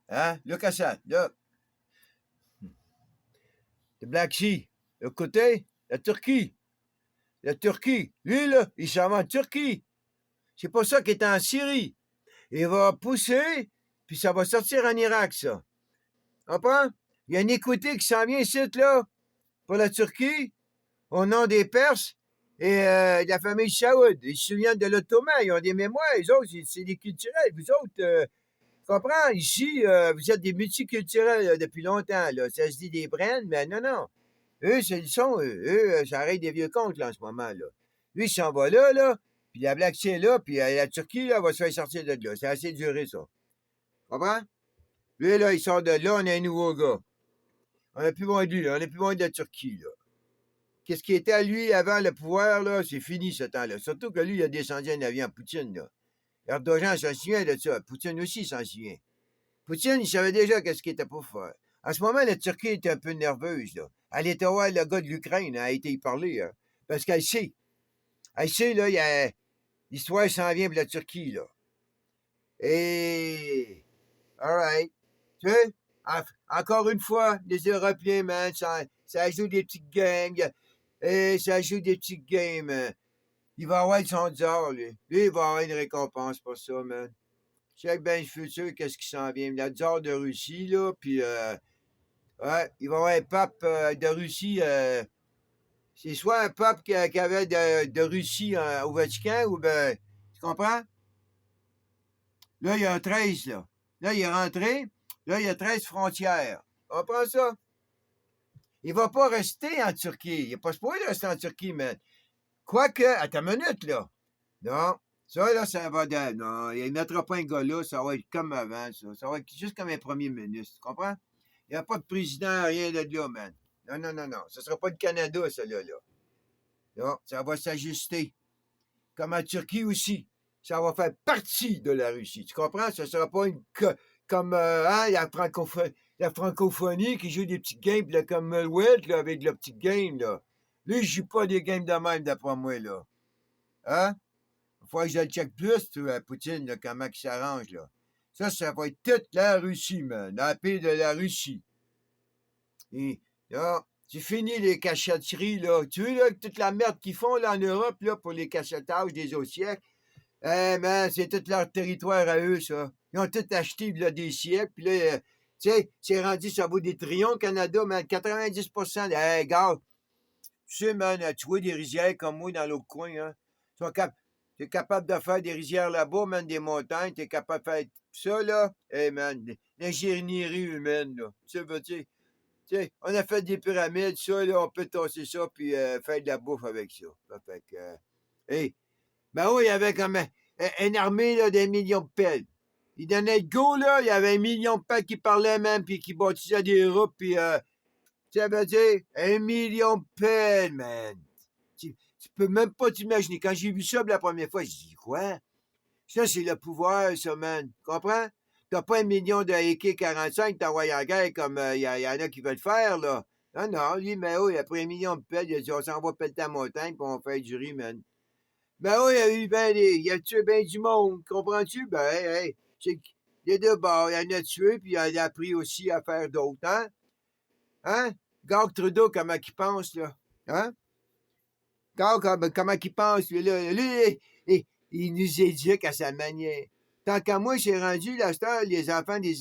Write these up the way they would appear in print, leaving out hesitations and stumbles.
Hein? Look at that. Look. The Black Sea. Le côté, la Turquie. La Turquie. Lui, là, il s'en va en Turquie. C'est pour ça qu'il est en Syrie. Il va pousser, puis ça va sortir en Irak, ça. Comprends? Il y a une équité qui s'en vient ici, là, pour la Turquie, au nom des Perses et de la famille Saoud. Ils se souviennent de l'Ottoman, ils ont des mémoires, les autres, c'est des culturels. Vous autres, tu comprends? Ici, vous êtes des multiculturels depuis longtemps, là. Ça se dit des Brennes, mais non, non. Eux, c'est le son, eux, ça arrête des vieux comptes, là, en ce moment, là. Lui, il s'en va là, puis la Black Sea est là, puis la Turquie, là, va se faire sortir de là. C'est assez duré, ça. Comprends? Lui, là, il sort de là, on a un nouveau gars. On n'a plus loin de lui, là. On est plus loin de la Turquie, là. Qu'est-ce qui était à lui avant le pouvoir, là? C'est fini, ce temps-là. Surtout que lui, il a descendu un avion à Poutine, là. Erdogan s'en souvient de ça. Poutine aussi s'en souvient. Poutine, il savait déjà qu'est-ce qu'il était pour faire. En ce moment, la Turquie est un peu nerveuse, là. Elle était voir le gars de l'Ukraine, elle a été y parler, hein, parce qu'elle sait. Elle sait, là, il y a... l'histoire s'en vient pour la Turquie, là. Et... All right. Tu sais, encore une fois, les Européens, man, ça joue des petites games. Et ça joue des petites games. Il va avoir son dior, lui. Lui, il va avoir une récompense pour ça, man. Check bien le futur, qu'est-ce qui s'en vient. La dior de Russie, là, puis ouais, il va y avoir un pape de Russie. C'est soit un pape qui avait de Russie au Vatican, ou ben, tu comprends? Là, il y a un 13, là. Là, il est rentré. Là, il y a 13 frontières. On prend ça. Il va pas rester en Turquie. Il n'est pas supposé rester en Turquie, mais quoique, à ta minute, là. Non. Ça, là, ça va de. Non, il ne mettra pas un gars là, ça va être comme avant, ça. Ça va être juste comme un premier ministre. Tu comprends? Il n'y a pas de président, rien de là, man. Non, non, non, non. Ce ne sera pas le Canada, ça, là. Non, ça va s'ajuster. Comme en Turquie aussi. Ça va faire partie de la Russie. Tu comprends? Ce ne sera pas une. Comme hein, la francophonie qui joue des petites games là, comme Mulwell, là, avec la petite game, là. Lui, il joue pas des games de même, d'après moi, là. Hein? Il faut que je le check plus, tu Poutine, là, comment il s'arrange, là. Ça va être toute la Russie, man. La paix de la Russie. Et, là, c'est fini les cachotteries, là. Tu vois, là, toute la merde qu'ils font, là, en Europe, là, pour les cachotages des autres siècles. Eh, man, c'est tout leur territoire à eux, ça. Ils ont tout acheté, là, des siècles, puis là, tu sais, c'est rendu, ça vaut des trillions au Canada, man. 90%. Hey, gars, tu sais, man, tu vois des rizières comme moi dans l'autre coin, hein. T'es capable de faire des rizières là-bas, man, des montagnes, t'es capable de faire ça, là. Hey, man, l'ingénierie humaine, là. Tu sais, on a fait des pyramides, ça, là, on peut tasser ça, puis faire de la bouffe avec ça. Ça fait que, hey, ben oui, il y avait comme une armée, là, des millions de pelles. Il donnait le go, là, il y avait 1 million de pelles qui parlaient même, puis qui bâtissaient des routes, puis ça veut dire 1 million de pelles, man. Tu peux même pas t'imaginer. Quand j'ai vu ça pour la première fois, j'ai dit, quoi? Ça, c'est le pouvoir, ça, man. Comprends? T'as pas 1 million de AK-45 t'envoies en guerre comme il y en a qui veulent faire, là. Non, non, lui, mais oui, après 1 million de pelles, il a dit, on s'en va pelleter la montagne, puis on fait du riz, man. Ben oui, il a eu ben il a tué ben du monde, comprends-tu? Ben, hey, les deux bords, il en a tué, puis il en a appris aussi à faire d'autres, hein? Hein? Gag Trudeau, comment il pense, là? Hein? Comment il pense, lui, là? Lui, il nous éduque à sa manière. Tant qu'à moi, j'ai rendu, là, les enfants des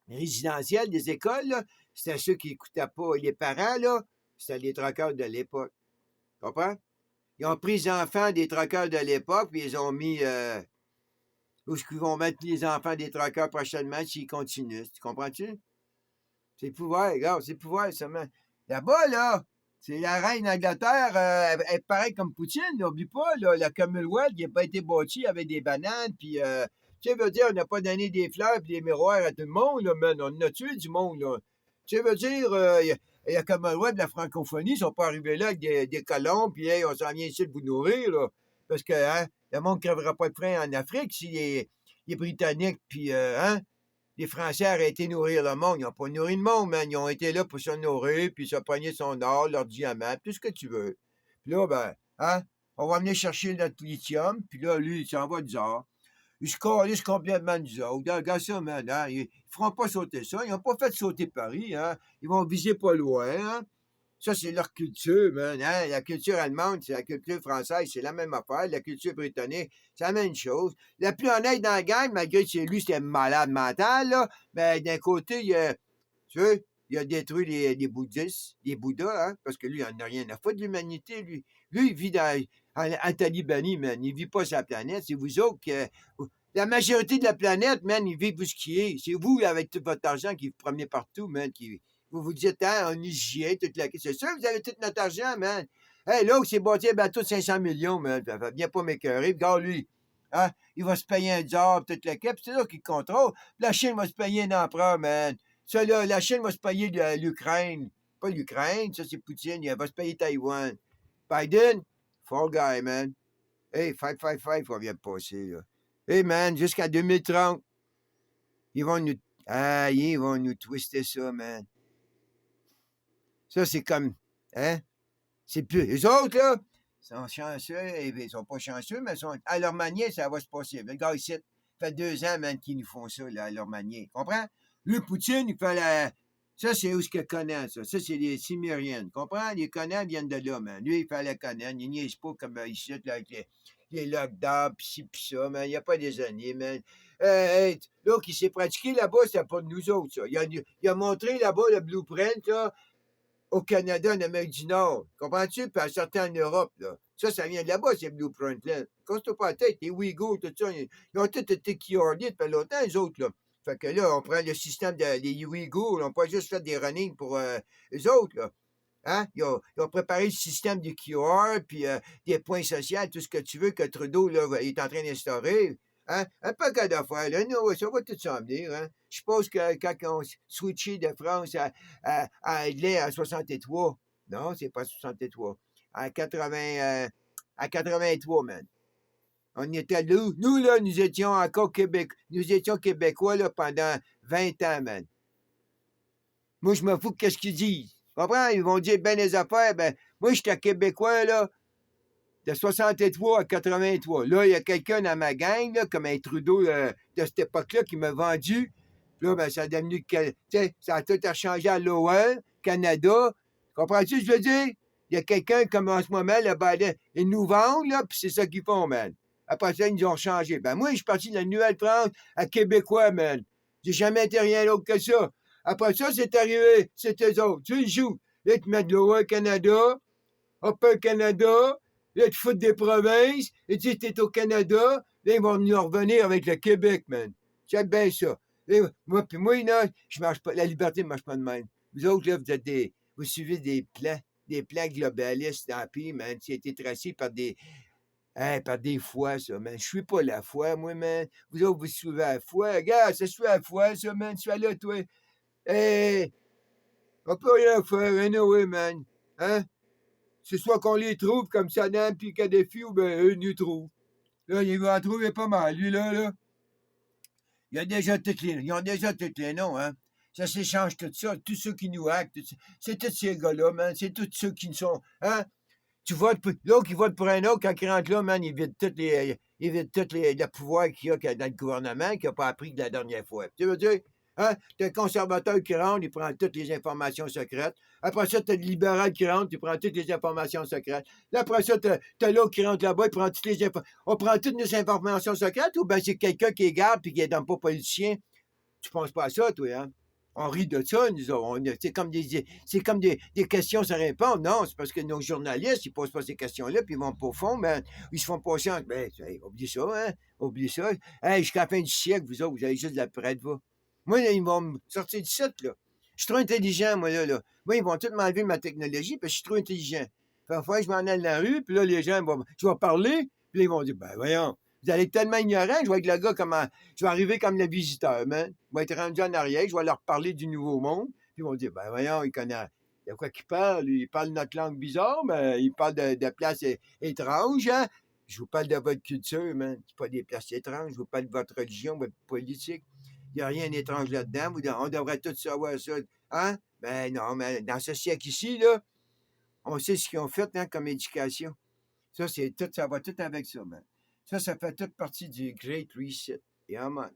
résidentiels, des écoles, là, c'était ceux qui n'écoutaient pas les parents, là, c'était les troqueurs de l'époque. Comprends? Ils ont pris les enfants des troqueurs de l'époque, puis ils ont mis où est-ce qu'ils vont mettre les enfants des troqueurs prochainement s'ils continuent. Tu comprends-tu? C'est le pouvoir, regarde, c'est le pouvoir seulement. Là-bas, là, c'est la reine d'Angleterre, elle est pareille comme Poutine, n'oublie pas, là, la Commonwealth, il n'a pas été bâti avec des bananes, puis, tu sais, veut dire, on n'a pas donné des fleurs et des miroirs à tout le monde, là, man, on a tué du monde, là. Tu sais, veut dire, la Commonwealth, la francophonie, ils sont pas arrivés là avec des colons, puis, hey, on s'en vient ici de vous nourrir, là, parce que, hein, le monde ne crèvera pas de faim en Afrique si les Britanniques, puis, hein, les Français arrêtaient de nourrir le monde. Ils n'ont pas nourri le monde, man. Ils ont été là pour se nourrir, puis se pogner son or, leur diamant, tout ce que tu veux. Puis là, ben, hein, on va venir chercher notre lithium, puis là, lui, il s'en va du or. Ils se calissent complètement nous autres. Regarde ça, man. Hein? Ils feront pas sauter ça. Ils n'ont pas fait sauter Paris. Hein? Ils vont viser pas loin. Hein? Ça, c'est leur culture, man. Hein? La culture allemande, c'est la culture française, c'est la même affaire. La culture britannique, c'est la même chose. Le plus honnête dans la gang, malgré que lui, c'était malade mental, là, ben, d'un côté, tu sais, il a détruit les bouddhistes, les bouddhas, hein, parce que lui, il n'en a rien à foutre de l'humanité, lui. Lui, il vit en Talibanie, man. Il vit pas sur la planète. C'est vous autres qui... La majorité de la planète, man, ils vivent où ce qui est. C'est vous, avec tout votre argent, qui vous promenez partout, man, vous vous dites, hein, on y est, toute la... C'est sûr que vous avez tout notre argent, man. Hey, l'autre, c'est bâti un bateau de 500 millions, man. Ça va bien pas m'écœurer. Regarde, lui. Hein? Il va se payer un job, toute la quête. C'est là qu'il contrôle. La Chine va se payer un empereur, man. Ça, là, la Chine va se payer l'Ukraine. Pas l'Ukraine, ça, c'est Poutine. Elle va se payer Taïwan. Biden, fall guy, man. Hey, 555 va bien passer, là. Hey, man, jusqu'à 2030, ils vont nous... Ah, ils vont nous twister ça, man. Ça, c'est comme... Hein? C'est plus... Les autres, là, sont chanceux. Ils sont pas chanceux, mais sont... à leur manière, ça va se passer. Le gars ici, ça fait 2 ans, man, qu'ils nous font ça, là, à leur manière. Comprends? Lui, Poutine, il fait la... Ça, c'est où ce que Conan, ça. Ça, c'est les Cimmériennes. Comprends? Les Conan viennent de là, man. Lui, il fait la Conan. Il niaise pas comme ici, là, avec les lockdowns, pis ci, pis ça, man. Il n'y a pas des années, man. Hey, là, qui s'est pratiqué là-bas, c'était pas de nous autres, ça. Il a montré là-bas le blueprint, là, au Canada, en Amérique du Nord. Comprends-tu? Puis à certains en Europe, là. Ça vient de là-bas, ces blueprints-là. Casse-toi pas la tête, les Ouïghours, tout ça, ils ont tous été kiordés depuis longtemps, les autres, là. Fait que là, on prend le système des Ouïghours, on n'a pas juste fait des running pour les autres, là. Hein? Ils ont préparé le système du QR, puis des points sociaux, tout ce que tu veux que Trudeau là, il est en train d'instaurer. Hein? Un paquet d'affaires, là. Non, ça va tout s'en venir. Hein? Je suppose que quand on switché de France à lait à 63, non, c'est pas 63, à 80, à 83, man. On était là. Nous, là, nous étions encore nous étions Québécois là, pendant 20 ans, man. Moi, je me fous de qu'est-ce qu'ils disent. Tu comprends? Ils vont dire ben les affaires. Ben, moi, j'étais Québécois, là, de 63 à 83. Là, il y a quelqu'un dans ma gang, là, comme un Trudeau de cette époque-là, qui m'a vendu. Puis là, ben, ça a devenu, tu sais, ça a tout changé à l'OL, Canada. Comprends-tu ce que je veux dire? Il y a quelqu'un comme en ce moment, le Biden, ils nous vendent, là, puis c'est ça qu'ils font, man. Après ça, ils nous ont changé. Ben, moi, je suis parti de la Nouvelle-France à Québécois, man. J'ai jamais été rien d'autre que ça. Après ça, c'est arrivé, c'est eux autres. Tu le joues. Là, tu mets de l'OL Canada, Upper Canada, là, tu fous des provinces, et tu dis, t'es au Canada, là, ils vont venir revenir avec le Québec, man. Check bien ça. Là, moi, puis moi, là, je marche pas, la liberté ne marche pas de même. Vous autres, là, vous suivez des plans globalistes dans le pays, man. Ça a été tracé par des fois, ça, man. Je suis pas la foi, moi, man. Vous autres, vous suivez la foi. Regarde, ça suit la foi, ça, man. Tu es là, toi. Hey, on peut rien faire, anyway, man. Hein? C'est soit qu'on les trouve comme Saddam puis Kadhafi, ou ben eux nous trouvent. Là, ils vont en trouver pas mal. Lui, là. Ils ont déjà tous les noms, hein. Ça s'échange tout ça, tous ceux qui nous hackent, c'est tous ces gars-là, man. C'est tous ceux qui ne sont, hein. Tu votes pour, l'autre qui vote pour un autre, quand il rentre là, man, il vide tous le pouvoir qu'il y a dans le gouvernement, qu'il n'a pas appris que la dernière fois. Tu veux dire? Hein? T'as un conservateur qui rentre, il prend toutes les informations secrètes. Après ça, t'as le libéral qui rentre, il prend toutes les informations secrètes. Là, après ça, t'as l'autre qui rentre là-bas, il prend toutes les informations. On prend toutes nos informations secrètes ou bien c'est quelqu'un qui les garde puis qui est dans pas politicien? Tu penses pas à ça, toi, hein? On rit de ça, nous autres. C'est comme des questions sans répondre. Non, c'est parce que nos journalistes, ils posent pas ces questions-là, puis ils vont pas au fond, ben, ils se font passer en... Ben, hey, oublie ça, hein? Oublie ça. Hey, jusqu'à la fin du siècle, vous autres, vous avez juste de la prête, vous. Moi, là, ils vont me sortir du site, là. Je suis trop intelligent, moi, là. Moi, ils vont tout m'enlever ma technologie, parce que je suis trop intelligent. Parfois, je m'en aille dans la rue, puis là, les gens vont... Je vais parler, puis là, ils vont dire, ben, voyons. Vous allez être tellement ignorant, je vais être le gars comme je vais arriver comme le visiteur, man. Je vais être rendu en arrière, je vais leur parler du nouveau monde. Puis ils vont dire, ben voyons, il connaît. De quoi qu'il parle? Il parle notre langue bizarre, mais il parle de places étranges, hein? Je vous parle de votre culture, man. C'est pas des places étranges. Je vous parle de votre religion, votre politique. Il n'y a rien d'étrange là-dedans. On devrait tous savoir ça. Hein? Ben non, mais dans ce siècle ici, là, on sait ce qu'ils ont fait, hein, comme éducation. Ça, ça va tout avec ça, man. Ça fait toute partie du Great Reset. Yeah, man.